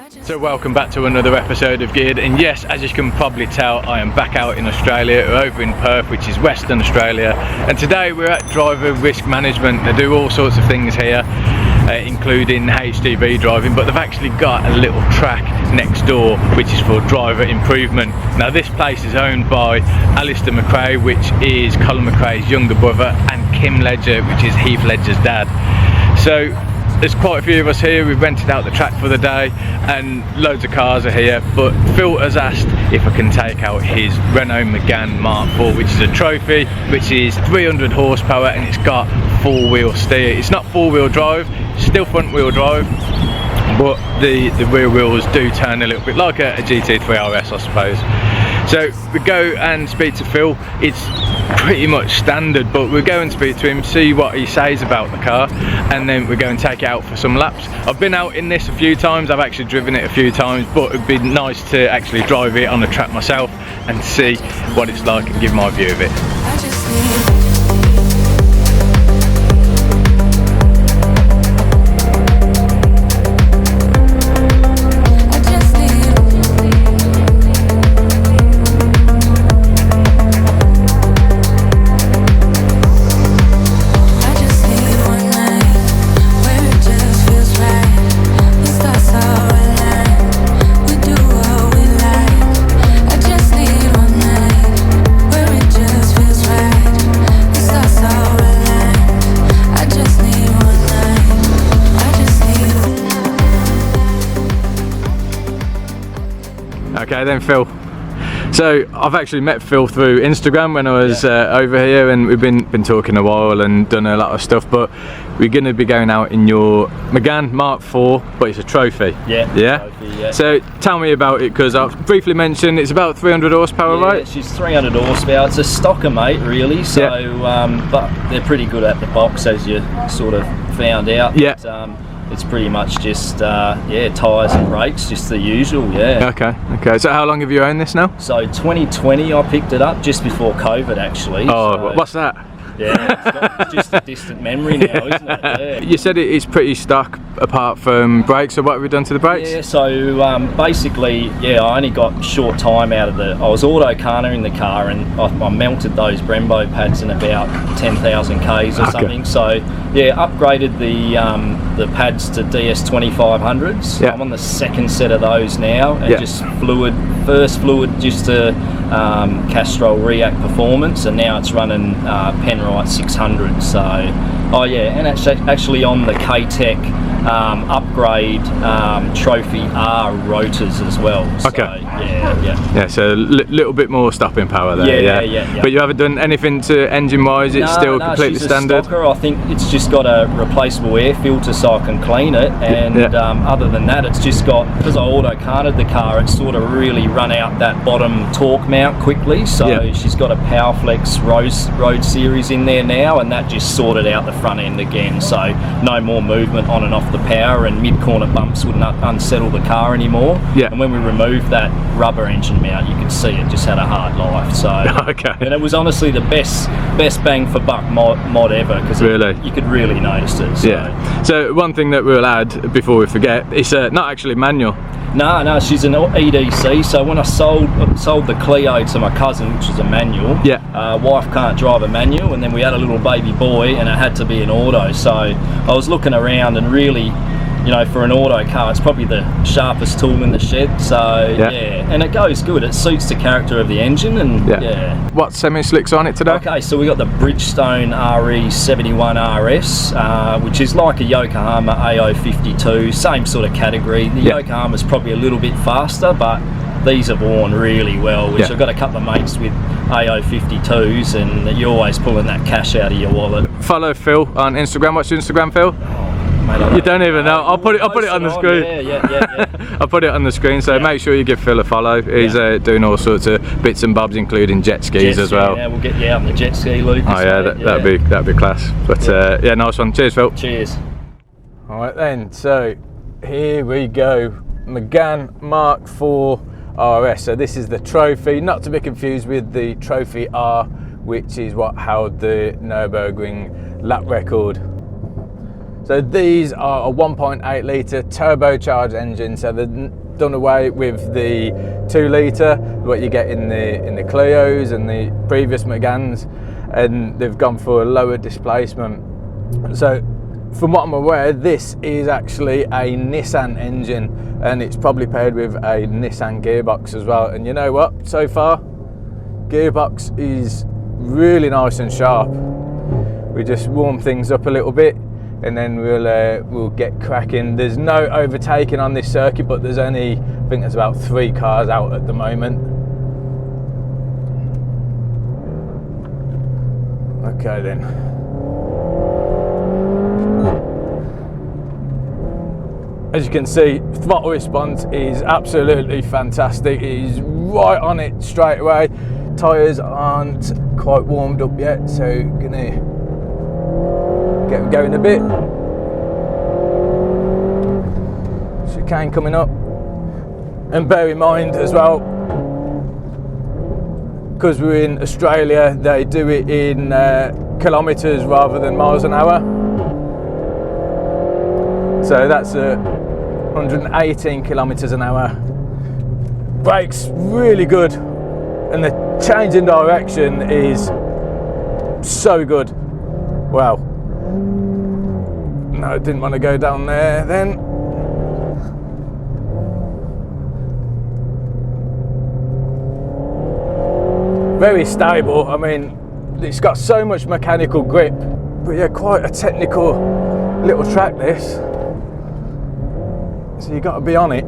So welcome back to another episode of Geared, and yes, as you can probably tell, I am back out in Australia, over in Perth, which is Western Australia, and today we're at Driver Risk Management. They do all sorts of things here, including HGV driving, but they've actually got a little track next door which is for driver improvement. Now this place is owned by Alistair McRae, which is Colin McRae's younger brother, and Kim Ledger, which is Heath Ledger's dad. So there's quite a few of us here. We've rented out the track for the day and loads of cars are here, but Phil has asked if I can take out his Renault Megane Mark IV, which is a trophy, which is 300 horsepower and it's got four-wheel steer. It's not four-wheel drive, still front-wheel drive, but the rear wheels do turn a little bit like a GT3 RS, I suppose. So we go and speak to Phil. It's pretty much standard, but we'll go and speak to him, see what he says about the car, and then we're going to take it out for some laps. I've been out in this a few times, I've actually driven it a few times, but it'd be nice to actually drive it on the track myself and see what it's like and give my view of it. Okay then, Phil. So I've actually met Phil through Instagram when I was over here, and we've been talking a while and done a lot of stuff, but we're going to be going out in your Megane Mark IV, but it's a trophy. Yeah? Trophy, yeah. So tell me about it, because I've briefly mentioned it's about 300 horsepower, right? Yeah, she's 300 horsepower. It's a stocker, mate, really, so but they're pretty good at the box, as you sort of found out. Yeah. But, it's pretty much just tyres and brakes, just the usual. Okay, so how long have you owned this now? So 2020 I picked it up, just before COVID actually. Oh, so, what's that? Yeah, it's just a distant memory now, isn't it? Yeah. You said it's pretty stock apart from brakes, so what have we done to the brakes? Yeah, so basically, I only got short time out of I was auto-carnering the car, and I melted those Brembo pads in about 10,000 Ks or something. So upgraded the pads to DS2500s. Yeah. I'm on the second set of those now, and just first fluid just to Castrol React Performance, and now it's running Penrite 600. So and it's actually on the KTEC upgrade Trophy R Rotors as well. Okay. So, so a little bit more stopping power there. Yeah. But you haven't done anything to engine wise? It's still completely standard? Stocker. I think it's just got a replaceable air filter so I can clean it, and other than that, it's just got, because I auto-carted the car, it's sort of really run out that bottom torque mount quickly, so she's got a Powerflex Road Series in there now, and that just sorted out the front end again, so no more movement on and off the power, and mid-corner bumps wouldn't unsettle the car anymore. And when we removed that rubber engine mount, you could see it just had a hard life. So and it was honestly the best bang for buck mod ever, because you could really notice it. So. So one thing that we'll add before we forget, it's not actually manual. No, she's an EDC. So when I sold the Clio to my cousin, which is a manual, wife can't drive a manual, and then we had a little baby boy, and it had to be an auto. So I was looking around, and really, for an auto car, it's probably the sharpest tool in the shed. So and it goes good. It suits the character of the engine, and What semi-slicks on it today? Okay, so we got the Bridgestone RE71 RS, which is like a Yokohama AO52, same sort of category. The Yokohama's probably a little bit faster, but these are worn really well, which I've got a couple of mates with AO52s, and you're always pulling that cash out of your wallet. Follow Phil on Instagram. What's your Instagram, Phil? You don't even know. I'll put it on the screen. I'll put it on the screen. So make sure you give Phil a follow. He's doing all sorts of bits and bobs, including jet skis as well. Yeah, we'll get you out on the jet ski, Lucas. Oh yeah, that'd be class. But nice one. Cheers, Phil. Cheers. All right then. So here we go. Megane Mark IV RS. So this is the trophy, not to be confused with the Trophy R, which is what held the Nürburgring lap record. So these are a 1.8 litre turbocharged engine, so they're done away with the 2 litre, what you get in the Clios and the previous Meganes, and they've gone for a lower displacement. So from what I'm aware, this is actually a Nissan engine, and it's probably paired with a Nissan gearbox as well. And you know what, so far gearbox is really nice and sharp. We just warm things up a little bit and then we'll get cracking. There's no overtaking on this circuit, but there's only, I think there's about 3 cars out at the moment. Okay then. As you can see, throttle response is absolutely fantastic. It is right on it straight away. Tyres aren't quite warmed up yet, so gonna get them going a bit. Chicane coming up. And bear in mind as well, because we're in Australia, they do it in kilometres rather than miles an hour. So that's 118 kilometres an hour. Brakes really good, and the change in direction is so good. Wow. No, I didn't want to go down there then. Very stable. I mean, it's got so much mechanical grip, but yeah, quite a technical little track this. So you got to be on it.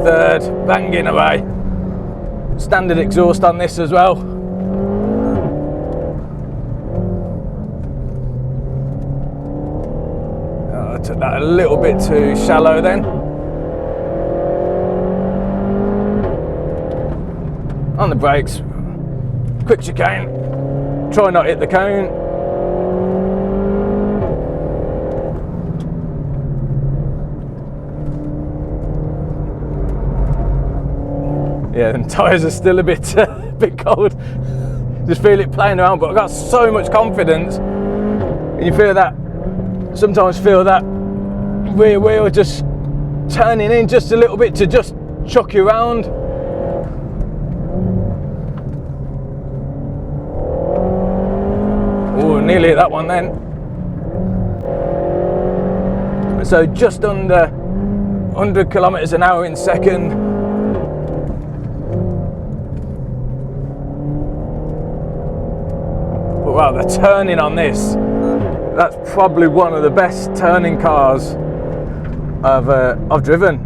Third, banging away. Standard exhaust on this as well. Oh, I took that a little bit too shallow then. On the brakes, quick chicane. Try not to hit the cone. Yeah, and tyres are still a bit cold. Just feel it playing around, but I've got so much confidence. And you feel that, sometimes feel that rear wheel just turning in just a little bit to just chuck you around. Oh, nearly hit that one then. So just under 100 kilometres an hour in second. Wow, the turning on this, that's probably one of the best turning cars I've driven.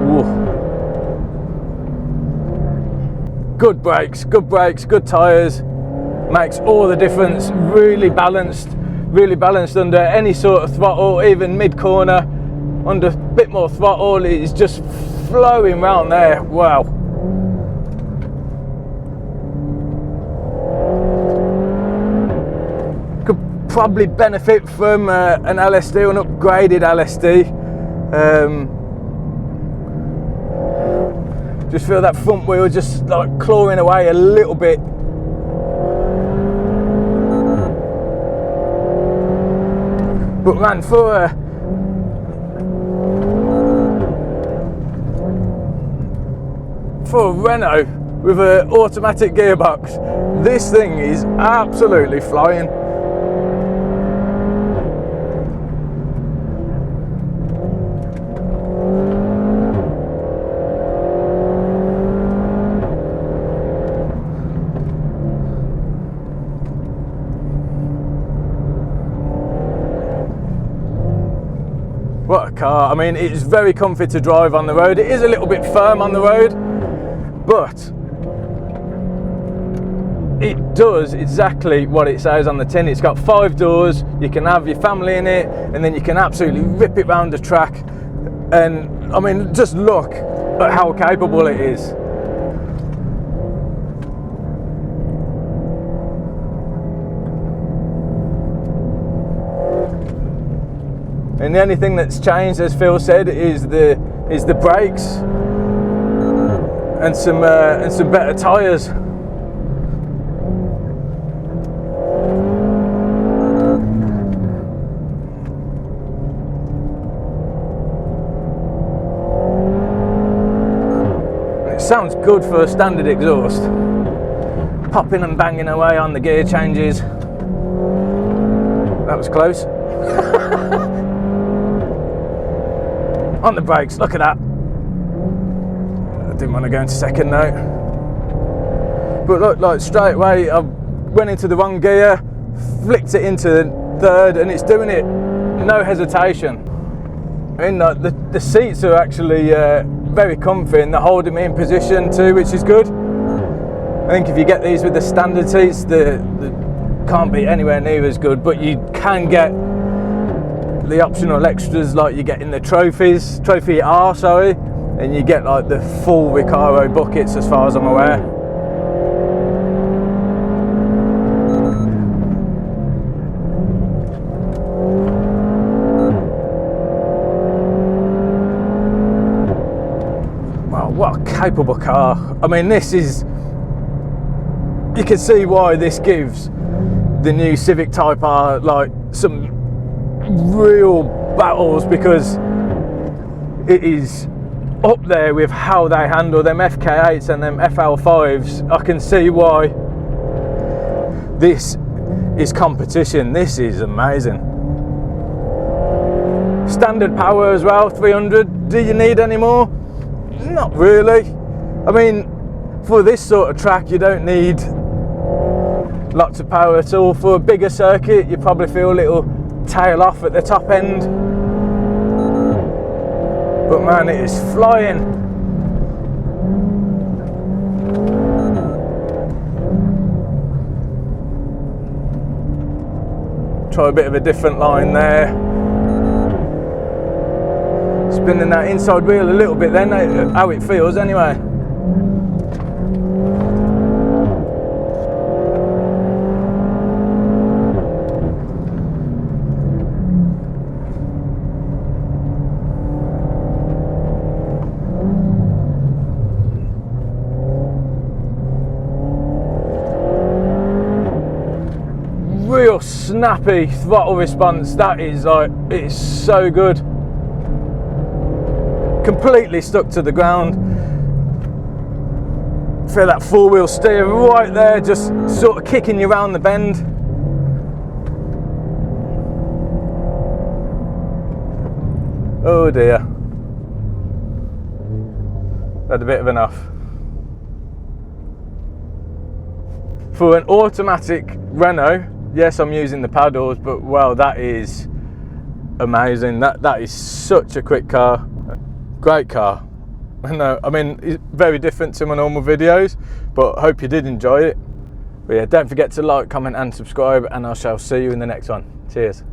Ooh. Good brakes, good tyres, makes all the difference. Really balanced under any sort of throttle, even mid-corner, under a bit more throttle, it's just flowing round there. Wow. Probably benefit from an LSD, an upgraded LSD. Just feel that front wheel just like clawing away a little bit. But man, for a Renault with an automatic gearbox, this thing is absolutely flying. What a car. I mean, it's very comfy to drive on the road. It is a little bit firm on the road, but it does exactly what it says on the tin. It's got 5 doors, you can have your family in it, and then you can absolutely rip it round the track. And I mean, just look at how capable it is. And the only thing that's changed, as Phil said, is the brakes and some better tyres. It sounds good for a standard exhaust. Popping and banging away on the gear changes. That was close. On the brakes, look at that. I didn't want to go into second though. But look, like straight away, I went into the wrong gear, flicked it into third, and it's doing it, no hesitation. I mean, like, the seats are actually very comfy, and they're holding me in position too, which is good. I think if you get these with the standard seats, they can't be anywhere near as good, but you can get the optional extras like you get in the Trophy R, sorry, and you get like the full Recaro buckets as far as I'm aware. Wow, what a capable car. I mean, this is, you can see why this gives the new Civic Type R like some real battles, because it is up there with how they handle them FK8s and them FL5s. I can see why this is competition. This is amazing. Standard power as well, 300. Do you need any more? Not really. I mean, for this sort of track you don't need lots of power at all. For a bigger circuit you probably feel a little tail off at the top end, but man, it is flying. Try a bit of a different line there, spinning that inside wheel a little bit then, how it feels anyway. Real snappy throttle response. That is like, it's so good. Completely stuck to the ground. Feel that four-wheel steer right there, just sort of kicking you around the bend. Oh dear, had a bit of enough. For an automatic Renault, yes, I'm using the paddles, but wow, that is amazing. That is such a quick car. Great car. No, I mean, it's very different to my normal videos, but I hope you did enjoy it. But yeah, don't forget to like, comment and subscribe, and I shall see you in the next one. Cheers.